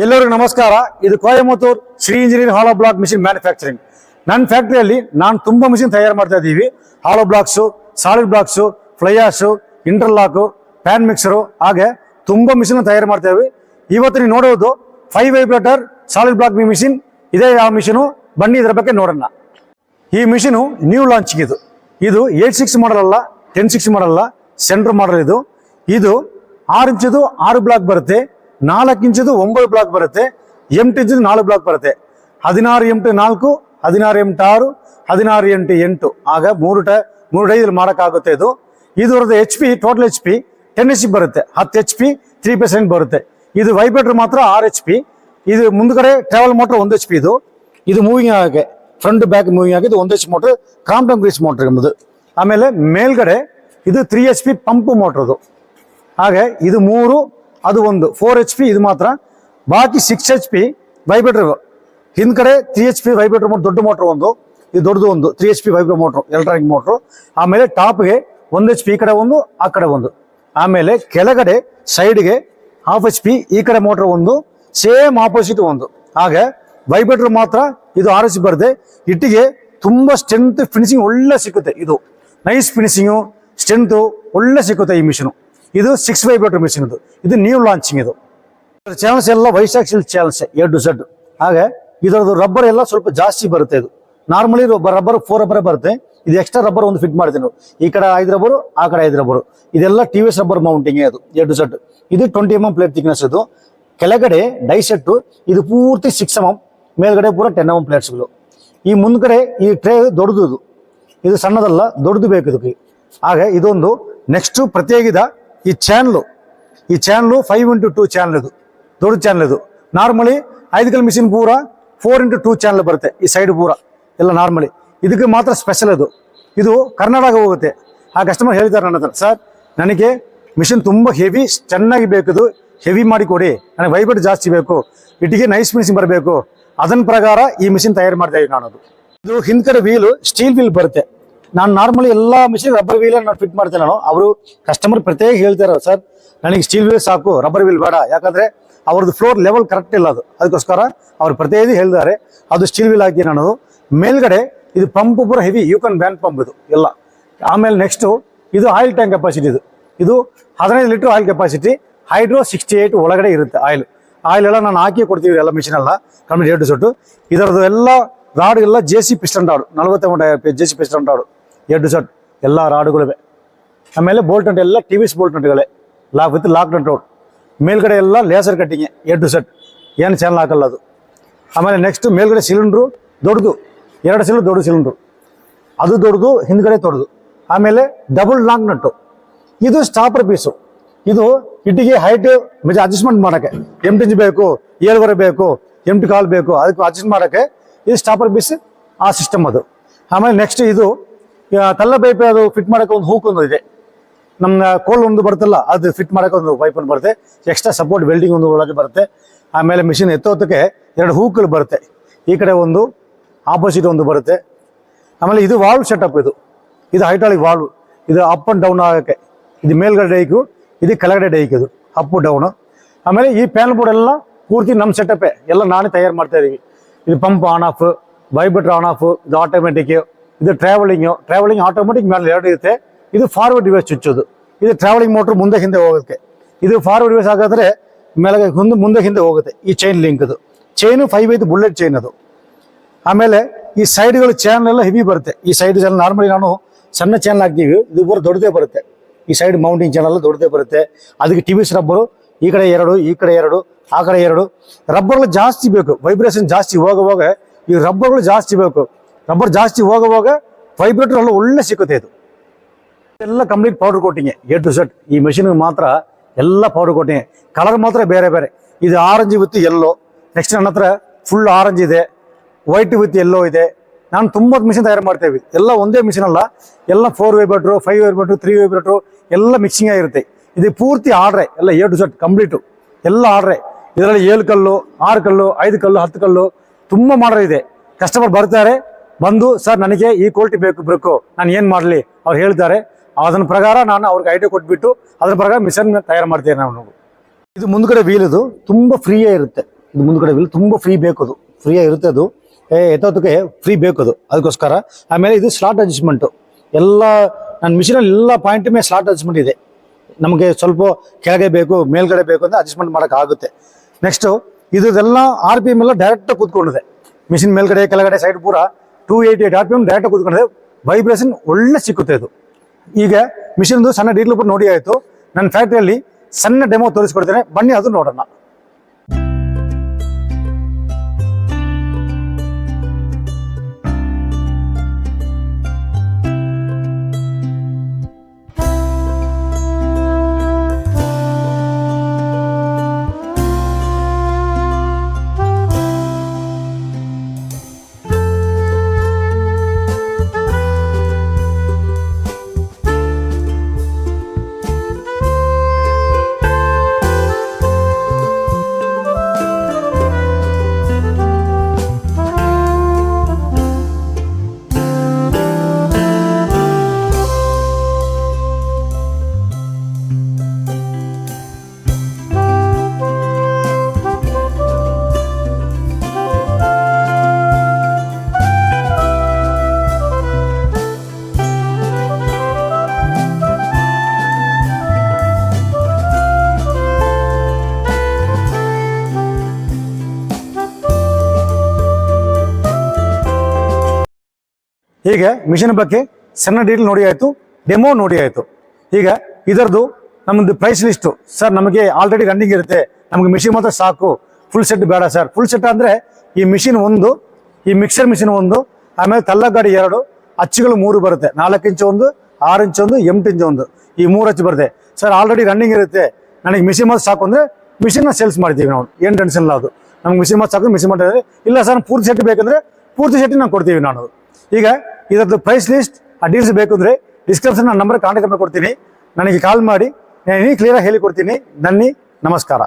ಎಲ್ಲರಿಗೂ ನಮಸ್ಕಾರ. ಇದು Coimbatore Shri engineering hollow block machine manufacturing. ನನ್ನ ಫ್ಯಾಕ್ಟರಿಯಲ್ಲಿ ನಾನು ತುಂಬಾ ಮಿಷಿನ್ ತಯಾರು ಮಾಡ್ತಾ ಇದ್ದೀವಿ. Hollow blocks, solid blocks, fly ash, interlock, pan mixer, ಹಾಗೆ ತುಂಬಾ ಮಿಷಿನ್ ತಯಾರು ಮಾಡ್ತೇವೆ. ಇವತ್ತು ನೀವು ನೋಡೋದು 5 ವೈಬ್ರೇಟರ್ ಸಾಲಿಡ್ ಬ್ಲಾಕ್ ಮಿಷಿನ್. ಇದೇ ಯಾವ ಮಿಷಿನು, ಬನ್ನಿ ಇದರ ಬಗ್ಗೆ ನೋಡೋಣ. ಈ ಮಿಷಿನು ನ್ಯೂ ಲಾಂಚಿಂಗ್. ಇದು 8/6 ಮಾಡಲ್ ಅಲ್ಲ, 10/6 ಮಾಡಲ್ ಅಲ್ಲ, ಸೆಂಟ್ರ್ ಮಾಡಲ್. ಇದು 6 ಇಂಚದು 6 ಬ್ಲಾಕ್ ಬರುತ್ತೆ, 4 ಇಂಚದು 9 ಬ್ಲಾಕ್ ಬರುತ್ತೆ, 8 ಇಂಚದು 4 ಬ್ಲಾಕ್ ಬರುತ್ತೆ, 16 x 4, 16 x 6, 16 x 8. ಆಗ 3 ಡೈದಲ್ಲಿ ಮಾಡೋಕ್ಕಾಗುತ್ತೆ. ಇದರದ್ದು HP ಟೋಟಲ್ HP 10 HP ಬರುತ್ತೆ, 10 HP 3% ಬರುತ್ತೆ. ಇದು ವೈಬ್ರೇಟರ್ ಮಾತ್ರ 6 HP. ಇದು ಮುಂದ್ಗಡೆ ಟ್ರಾವೆಲ್ ಮೋಟರ್ 1 HP. ಇದು ಮೂವಿಂಗ್ ಆಗೋಕ್ಕೆ ಫ್ರಂಟ್ ಬ್ಯಾಕ್ ಮೂವಿಂಗ್ ಆಗಿದೆ 1 HP motor, Crompton Greaves motor ಎಂಬುದು. ಆಮೇಲೆ ಮೇಲ್ಗಡೆ ಇದು 3 HP ಪಂಪ್ ಮೋಟರ್. ಹಾಗೆ ಇದು 3, ಅದು 1 4 HP. ಇದು ಮಾತ್ರ, ಬಾಕಿ 6 HP ವೈಬ್ರೇಟರ್. ಹಿಂದ್ಗಡೆ 3 HP ವೈಬ್ರೇಟರ್ ಮೋಟರ್, ದೊಡ್ಡ ಮೋಟರ್ ಒಂದು, ಇದು ದೊಡ್ಡದು ಒಂದು 3 HP vibrator motor, electronic motor. ಆಮೇಲೆ ಟಾಪ್ಗೆ 1 HP ಈ ಕಡೆ ಒಂದು, ಆ ಕಡೆ ಒಂದು. ಆಮೇಲೆ ಕೆಳಗಡೆ ಸೈಡ್ಗೆ 1/2 HP ಈ ಕಡೆ ಮೋಟರ್ ಒಂದು, ಸೇಮ್ ಆಪೋಸಿಟ್ ಒಂದು. ಹಾಗೆ ವೈಬ್ರೇಟರ್ ಮಾತ್ರ ಇದು 6 HP ಬರುತ್ತೆ. ಇಟ್ಟಿಗೆ ತುಂಬಾ ಸ್ಟ್ರೆಂತ್, ಫಿನಿಶಿಂಗ್ ಒಳ್ಳೆ ಸಿಕ್ಕುತ್ತೆ. ಇದು ನೈಸ್ ಫಿನಿಶಿಂಗು, ಸ್ಟ್ರೆಂತ್ ಒಳ್ಳೆ ಸಿಕ್ಕುತ್ತೆ ಈ ಮಿಷಿನ್. ಇದು 6 ವೈಬ್ರೇಟರ್ ಮಿಷಿನ್. ಇದು ನ್ಯೂ ಲಾಂಚಿಂಗ್. ಚಾನಲ್ಸ್ ಎಲ್ಲ Vaishakh silk channels A to Z. ಹಾಗೆ ಇದರದ್ದು ರಬ್ಬರ್ ಎಲ್ಲ ಸ್ವಲ್ಪ ಜಾಸ್ತಿ ಬರುತ್ತೆ. ಇದು ನಾರ್ಮಲಿ ರಬ್ಬರ್ 4 ರಬ್ಬರ್ ಬರುತ್ತೆ. ಇದು ಎಕ್ಸ್ಟ್ರಾ ರಬ್ಬರ್ ಒಂದು ಫಿಟ್ ಮಾಡ್ತೀನಿ. ಈ ಕಡೆ 5 ರಬ್ಬರು, ಆ ಕಡೆ 5 ರಬ್ಬರು. ಇದೆಲ್ಲ TVS ರಬ್ಬರ್ ಮೌಂಟಿಂಗ್. ಅದು A to Z. ಇದು 20 mm ಪ್ಲೇಟ್ ಥಿಕ್ನೆಸ್. ಇದು ಕೆಳಗಡೆ ಡೈ ಸೆಟ್, ಇದು ಪೂರ್ತಿ 6 mm, ಮೇಲ್ಗಡೆ ಪೂರ 10 mm ಪ್ಲೇಟ್ಸ್ಗಳು. ಈ ಮುಂದ್ಗಡೆ ಈ ಟ್ರೇ ದೊಡ್ಡದು, ಇದು ಸಣ್ಣದಲ್ಲ, ದೊಡ್ಡದು ಬೇಕು ಇದಕ್ಕೆ. ಹಾಗೆ ಇದೊಂದು ನೆಕ್ಸ್ಟ್ ಪ್ರತ್ಯೇಕಿದ ಈ ಚಾನಲ್ 5x2 ಚಾನಲ್. ಇದು ದೊಡ್ಡ ಚಾನಲ್. ಇದು ನಾರ್ಮಲಿ 5 ಕಲ್ ಮಿಷಿನ್ ಪೂರ 4x2 ಚಾನಲ್ ಬರುತ್ತೆ. ಈ ಸೈಡ್ ಪೂರ ಎಲ್ಲ ನಾರ್ಮಲಿ. ಇದಕ್ಕೆ ಮಾತ್ರ ಸ್ಪೆಷಲ್. ಇದು ಕರ್ನಾಟಕ ಹೋಗುತ್ತೆ. ಆ ಕಸ್ಟಮರ್ ಹೇಳ್ತಾರೆ ನನ್ನ ಹತ್ರ, ಸರ್ ನನಗೆ ಮಿಷಿನ್ ತುಂಬ ಹೆವಿ ಚೆನ್ನಾಗಿ ಬೇಕು, ಹೆವಿ ಮಾಡಿ ಕೊಡಿ, ನನಗೆ ವೈಬ್ರೇಟ್ ಜಾಸ್ತಿ ಬೇಕು, ಇಟ್ಟಿಗೆ ನೈಸ್ ಫಿನಿಶಿಂಗ್ ಬರಬೇಕು. ಅದನ್ನ ಪ್ರಕಾರ ಈ ಮಿಷಿನ್ ತಯಾರು ಮಾಡ್ತಾ ಇದ್ದೀನಿ ನಾನು. ಇದು ಹಿಂದ್ಗಡೆ ವೀಲು ಸ್ಟೀಲ್ ವೀಲ್ ಬರುತ್ತೆ. ನಾನು ನಾರ್ಮಲಿ ಎಲ್ಲ ಮಿಷಿನ್ ರಬ್ಬರ್ ವೀಲ್ ನಾನು ಫಿಟ್ ಮಾಡ್ತೇನೆ. ಅವರು ಕಸ್ಟಮರ್ ಪ್ರತ್ಯೇಕ ಹೇಳ್ತಾರೆ, ಸರ್ ನನಗೆ ಸ್ಟೀಲ್ ವೀಲ್ ಸಾಕು, ರಬ್ಬರ್ ವೀಲ್ ಬೇಡ, ಯಾಕಂದ್ರೆ ಅವ್ರದ್ದು ಫ್ಲೋರ್ ಲೆವೆಲ್ ಕರೆಕ್ಟ್ ಇಲ್ಲ. ಅದಕ್ಕೋಸ್ಕರ ಅವ್ರು ಪ್ರತ್ಯೇಕ ಹೇಳ್ತಾರೆ ಅದು ಸ್ಟೀಲ್ ವೀಲ್ ಹಾಕಿ ನಾನು. ಮೇಲ್ಗಡೆ ಇದು ಪಂಪ್ ಪೂರ ಹೆವಿ ಯೂಕನ್ ಬ್ಯಾನ್ ಪಂಪ್ ಇದು ಎಲ್ಲ. ಆಮೇಲೆ ನೆಕ್ಸ್ಟ್ ಇದು ಆಯಿಲ್ ಟ್ಯಾಂಕ್ ಕೆಪಾಸಿಟಿ. ಇದು 15 ಲೀಟರ್ ಆಯಿಲ್ ಕೆಪಾಸಿಟಿ, ಹೈಡ್ರೋ 68 ಒಳಗಡೆ ಇರುತ್ತೆ. ಆಯಿಲ್ ಎಲ್ಲ ನಾನು ಹಾಕಿ ಕೊಡ್ತೀವಿ ಎಲ್ಲ ಮಿಷಿನ್ ಎಲ್ಲ ಕಂಪ್ಲೀಟ್ A to Z. ಇದರದ್ದು ಎಲ್ಲ ರಾಡ್ ಎಲ್ಲ JC piston rod, 40 JC piston rod A to Z ಎಲ್ಲ ರಾಡುಗಳಿವೆ. ಆಮೇಲೆ ಬೋಲ್ಟ್ ನಟ್ ಎಲ್ಲ TVS ಬೋಲ್ಟ್ ನಟ್ಗಳೇ, ವಿತ್ ಲಾಕ್ ನಟ್ ರೋಡ್. ಮೇಲ್ಗಡೆ ಎಲ್ಲ laser cutting A to Z, ಏನು ಚಾನಲ್ ಹಾಕಲ್ಲ ಅದು. ಆಮೇಲೆ ನೆಕ್ಸ್ಟ್ ಮೇಲ್ಗಡೆ ಸಿಲಿಂಡ್ರು ದೊಡ್ಡದು, 2 ಸಿಲಿಂಡ್ರು ದೊಡ್ಡ ಸಿಲಿಂಡ್ರು, ಅದು ದೊಡ್ಡದು, ಹಿಂದ್ಗಡೆ ದೊಡ್ಡದು. ಆಮೇಲೆ ಡಬಲ್ ಲಾಕ್ ನಟ್ಟು, ಇದು ಸ್ಟಾಪರ್ ಪೀಸು. ಇದು ಇಟ್ಟಿಗೆ ಹೈಟ್ ಅಡ್ಜಸ್ಟ್ಮೆಂಟ್ ಮಾಡೋಕ್ಕೆ, 8 ಇಂಚ್ ಬೇಕು, 7.5 ಬೇಕು, 8 ಕಾಲ್ ಬೇಕು, ಅದಕ್ಕೆ ಅಡ್ಜಸ್ಟ್ ಮಾಡೋಕ್ಕೆ ಇದು ಸ್ಟಾಪರ್ ಪೀಸ್, ಆ ಸಿಸ್ಟಮ್ ಅದು. ಆಮೇಲೆ ನೆಕ್ಸ್ಟ್ ಇದು ತಲ್ಲ ಪೈಪ್, ಅದು ಫಿಟ್ ಮಾಡೋಕೆ ಒಂದು ಹೂಕ್ ಒಂದು ಇದೆ. ನಮ್ಮ ಕೋಲ್ ಒಂದು ಬರುತ್ತಲ್ಲ, ಅದು ಫಿಟ್ ಮಾಡೋಕೆ ಒಂದು ಪೈಪ್ ಒಂದು ಬರುತ್ತೆ. ಎಕ್ಸ್ಟ್ರಾ ಸಪೋರ್ಟ್ ವೆಲ್ಡಿಂಗ್ ಒಂದು ಒಳಗೆ ಬರುತ್ತೆ. ಆಮೇಲೆ ಮಿಷಿನ್ ಎತ್ತೋದಕ್ಕೆ 2 ಹೂಕ್ಗಳು ಬರುತ್ತೆ. ಈ ಕಡೆ ಒಂದು, ಆಪೋಸಿಟ್ ಒಂದು ಬರುತ್ತೆ. ಆಮೇಲೆ ಇದು ವಾಲ್ವ್ ಸೆಟಪ್. ಇದು ಹೈಡ್ರಾಲಿಕ್ ವಾಲ್ವ್. ಇದು ಅಪ್ ಆ್ಯಂಡ್ ಡೌನ್ ಆಗೋಕ್ಕೆ. ಇದು ಮೇಲ್ಗಡೆ ಡೈಕು, ಇದು ಕೆಳಗಡೆ ಡೈಕ್. ಇದು ಅಪ್ ಡೌನು. ಆಮೇಲೆ ಈ ಪ್ಯಾನ್ ಬೋರ್ಡ್ ಎಲ್ಲ ಪೂರ್ತಿ ನಮ್ಮ ಸೆಟಪ್ಪೇ, ಎಲ್ಲ ನಾನೇ ತಯಾರು ಮಾಡ್ತಾ ಇದೀವಿ. ಇದು pump on off, vibrator on off, ಇದು ಆಟೋಮೆಟಿಕ್, ಇದು ಟ್ರಾವೆಲಿಂಗ್ ಆಟೋಮೆಟಿಕ್ ಮೇಲೆ 2 ಇರುತ್ತೆ. ಇದು ಫಾರ್ವರ್ಡ್ ರಿವರ್ಸ್ ಚುಚ್ಚೋದು. ಇದು ಟ್ರಾವೆಲಿಂಗ್ ಮೋಟ್ರ್ ಮುಂದೆ ಹಿಂದೆ ಹೋಗೋಕ್ಕೆ. ಇದು ಫಾರ್ವರ್ಡ್ ರಿವರ್ಸ್ ಹಾಗಾದ್ರೆ ಮೇಲೆ ಮುಂದೆ ಹಿಂದೆ ಹೋಗುತ್ತೆ. ಈ ಚೈನ್ ಲಿಂಕ್, ಅದು ಚೈನು 5/5 ಬುಲೆಟ್ ಚೈನ್ ಅದು. ಆಮೇಲೆ ಈ ಸೈಡ್ಗಳು ಚಾನಲ್ ಎಲ್ಲ ಹೆವಿ ಬರುತ್ತೆ. ಈ ಸೈಡ್ ಚಾನಲ್ ನಾರ್ಮಲಿ ನಾನು ಸಣ್ಣ ಚಾನಲ್ ಹಾಕ್ತೀವಿ, ಇದು ಬರೋ ದೊಡ್ಡದೇ ಬರುತ್ತೆ. ಈ ಸೈಡ್ ಮೌಂಟಿಂಗ್ ಚಾನಲ್ ದೊಡ್ಡದೇ ಬರುತ್ತೆ. ಅದಕ್ಕೆ TVS ರಬ್ಬರು, ಈ ಕಡೆ 2, ಈ ಕಡೆ 2, ಆ ಕಡೆ 2. ರಬ್ಬರ್ಗಳು ಜಾಸ್ತಿ ಬೇಕು, ವೈಬ್ರೇಷನ್ ಜಾಸ್ತಿ ಹೋಗುವಾಗ ಈ ರಬ್ಬರ್ಗಳು ಜಾಸ್ತಿ ಬೇಕು. ರಬ್ಬರ್ ಜಾಸ್ತಿ ಹೋಗುವಾಗ ವೈಬ್ರೇಟರ್ ಎಲ್ಲ ಒಳ್ಳೆ ಸಿಗುತ್ತೆ. ಇದು ಎಲ್ಲ complete powder coating A to Z. ಈ ಮೆಷಿನ್ಗೆ ಮಾತ್ರ ಎಲ್ಲ ಪೌಡರ್ ಕೋಟಿಂಗ್. ಕಲರ್ ಮಾತ್ರ ಬೇರೆ ಬೇರೆ. ಇದು ಆರೆಂಜ್ ವಿತ್ ಯೆಲ್ಲೋ. ನೆಕ್ಸ್ಟ್ ನನ್ನ ಹತ್ರ ಫುಲ್ ಆರೆಂಜ್ ಇದೆ, ವೈಟ್ ವಿತ್ ಯೆಲ್ಲೋ ಇದೆ. ನಾನು ತುಂಬ ಮಿಷಿನ್ ತಯಾರು ಮಾಡ್ತೇವೆ. ಎಲ್ಲ ಒಂದೇ ಮಿಷಿನ್ ಅಲ್ಲ, ಎಲ್ಲ 4 ವೈಬ್ರೇಟ್ರು, 5 ವೈಬ್ರೇಟ್ರು, 3 ವೈಬ್ರೇಟ್ರು ಎಲ್ಲ ಮಿಕ್ಸಿಂಗ್ ಆಗಿರುತ್ತೆ. ಇದು ಪೂರ್ತಿ ಆರ್ಡ್ರೆ, ಎಲ್ಲ A to Z ಕಂಪ್ಲೀಟು ಎಲ್ಲ ಆರ್ಡ್ರೆ. ಇದರಲ್ಲಿ 7 ಕಲ್ಲು, 6 ಕಲ್ಲು, 5 ಕಲ್ಲು, 10 ಕಲ್ಲು ತುಂಬ ಮಾಡರ್ ಇದೆ. ಕಸ್ಟಮರ್ ಬರ್ತಾರೆ, ಬಂದು ಸರ್ ನನಗೆ ಈ ಕ್ವಾಲಿಟಿ ಬೇಕು, ನಾನು ಏನು ಮಾಡಲಿ ಅವ್ರು ಹೇಳ್ತಾರೆ. ಅದನ್ನ ಪ್ರಕಾರ ನಾನು ಅವ್ರಿಗೆ ಐಡಿಯಾ ಕೊಟ್ಬಿಟ್ಟು ಅದ್ರ ಪ್ರಕಾರ ಮಿಷನ್ ತಯಾರು ಮಾಡ್ತೇನೆ ನಾವು. ಇದು ಮುಂದ್ಗಡೆ ವೀಲ್, ಇದು ತುಂಬ ಫ್ರೀಯೇ ಇರುತ್ತೆ. ಇದು ಮುಂದ್ಗಡೆ ವೀಲ್ ತುಂಬ ಫ್ರೀ ಬೇಕು, ಅದು ಫ್ರೀಯಾಗಿ ಇರುತ್ತೆ, ಅದು ಎತ್ತೋದಕ್ಕೆ ಫ್ರೀ ಬೇಕು ಅದು, ಅದಕ್ಕೋಸ್ಕರ. ಆಮೇಲೆ ಇದು ಸ್ಲಾಟ್ ಅಡ್ಜಸ್ಟ್ಮೆಂಟು, ಎಲ್ಲ ನನ್ನ ಮಿಷಿನಲ್ಲಿ ಎಲ್ಲ ಪಾಯಿಂಟ್ ಮೇಲೆ ಸ್ಲಾಟ್ ಅಡ್ಜಸ್ಟ್ಮೆಂಟ್ ಇದೆ. ನಮಗೆ ಸ್ವಲ್ಪ ಕೆಳಗೆ ಬೇಕು ಮೇಲ್ಗಡೆ ಬೇಕು ಅಂತ ಅಡ್ಜಸ್ಟ್ಮೆಂಟ್ ಮಾಡೋಕ್ಕಾಗುತ್ತೆ. ನೆಕ್ಸ್ಟು ಇದೆಲ್ಲ RPM ಎಲ್ಲ ಡೈರೆಕ್ಟಾಗಿ ಕೂತ್ಕೊಂಡಿದೆ, ಮಿಷಿನ್ ಮೇಲ್ಗಡೆ ಕೆಳಗಡೆ ಸೈಡ್ ಪೂರ 288 RPM ಡೈರೆಕ್ಟಾಗಿ ಕೂತ್ಕೊಂಡಿದೆ. ವೈಬ್ರೇಷನ್ ಒಳ್ಳೆ ಸಿಕ್ಕುತ್ತೆ ಇದು. ಈಗ ಮಿಷಿನ್ದು ಸಣ್ಣ ಡೀಟೇಲ್ ನೋಡಿ ಆಯಿತು. ನನ್ನ ಫ್ಯಾಕ್ಟ್ರಿಯಲ್ಲಿ ಸಣ್ಣ ಡೆಮೋ ತೋರಿಸ್ಕೊಡ್ತೇನೆ, ಬನ್ನಿ ಅದು ನೋಡೋಣ. ಈಗ ಮಿಷಿನ್ ಬಗ್ಗೆ ಸಣ್ಣ ಡೀಟೇಲ್ ನೋಡಿ ಆಯಿತು, ಡೆಮೋ ನೋಡಿ ಆಯಿತು. ಈಗ ಇದರದ್ದು ನಮ್ಮದು ಪ್ರೈಸ್ ಲಿಸ್ಟು. ಸರ್ ನಮಗೆ ಆಲ್ರೆಡಿ ರನ್ನಿಂಗ್ ಇರುತ್ತೆ, ನಮಗೆ ಮಿಷಿನ್ ಮಾತ್ರ ಸಾಕು, ಫುಲ್ ಸೆಟ್ ಬೇಡ ಸರ್. ಫುಲ್ ಸೆಟ್ ಅಂದರೆ ಈ ಮಿಷಿನ್ ಒಂದು, ಈ ಮಿಕ್ಸರ್ ಮಿಷಿನ್ ಒಂದು, ಆಮೇಲೆ ತಲ್ಲಗಾಡಿ 2, ಅಚ್ಚುಗಳು 3 ಬರುತ್ತೆ, 4 ಇಂಚ್ ಒಂದು, 6 ಇಂಚ್ ಒಂದು, 8 ಇಂಚ್ ಒಂದು, ಈ 3 ಅಚ್ಚು ಬರುತ್ತೆ. ಸರ್ ಆಲ್ರೆಡಿ ರನ್ನಿಂಗ್ ಇರುತ್ತೆ, ನನಗೆ ಮಿಷಿನ್ ಮಾತ್ರ ಸಾಕು ಅಂದರೆ ಮಿಷಿನ್ನ ಸೇಲ್ಸ್ ಮಾಡ್ತೀವಿ ನಾವು, ಏನು ಟೆನ್ಷನ್ ಇಲ್ಲ. ಅದು ನಮ್ಗೆ ಮಿಷಿನ್ ಮಾತ್ರ ಸಾಕು, ಮಿಷಿನ್ ಮಾಡಿದ್ರೆ ಇಲ್ಲ ಸರ್ ಪೂರ್ತಿ ಸೆಟ್ ಬೇಕಂದರೆ ಪೂರ್ತಿ ಸೆಟ್ ನಾವು ಕೊಡ್ತೀವಿ ನಾನು. ಈಗ ಇದರದ್ದು ಪ್ರೈಸ್ ಲಿಸ್ಟ್ ಆ ಡೀಲ್ಸ್ ಬೇಕು ಅಂದರೆ ಡಿಸ್ಕ್ರಿಪ್ಷನ್ ನನ್ನ ನಂಬರ್ ಕಾಂಟ್ಯಾಕ್ಟ್ ನಂಬರ್ ಕೊಡ್ತೀನಿ, ನನಗೆ ಕಾಲ್ ಮಾಡಿ ನಾನು ಕ್ಲಿಯರಾಗಿ ಹೇಳಿಕೊಡ್ತೀನಿ. ನಮಸ್ಕಾರ.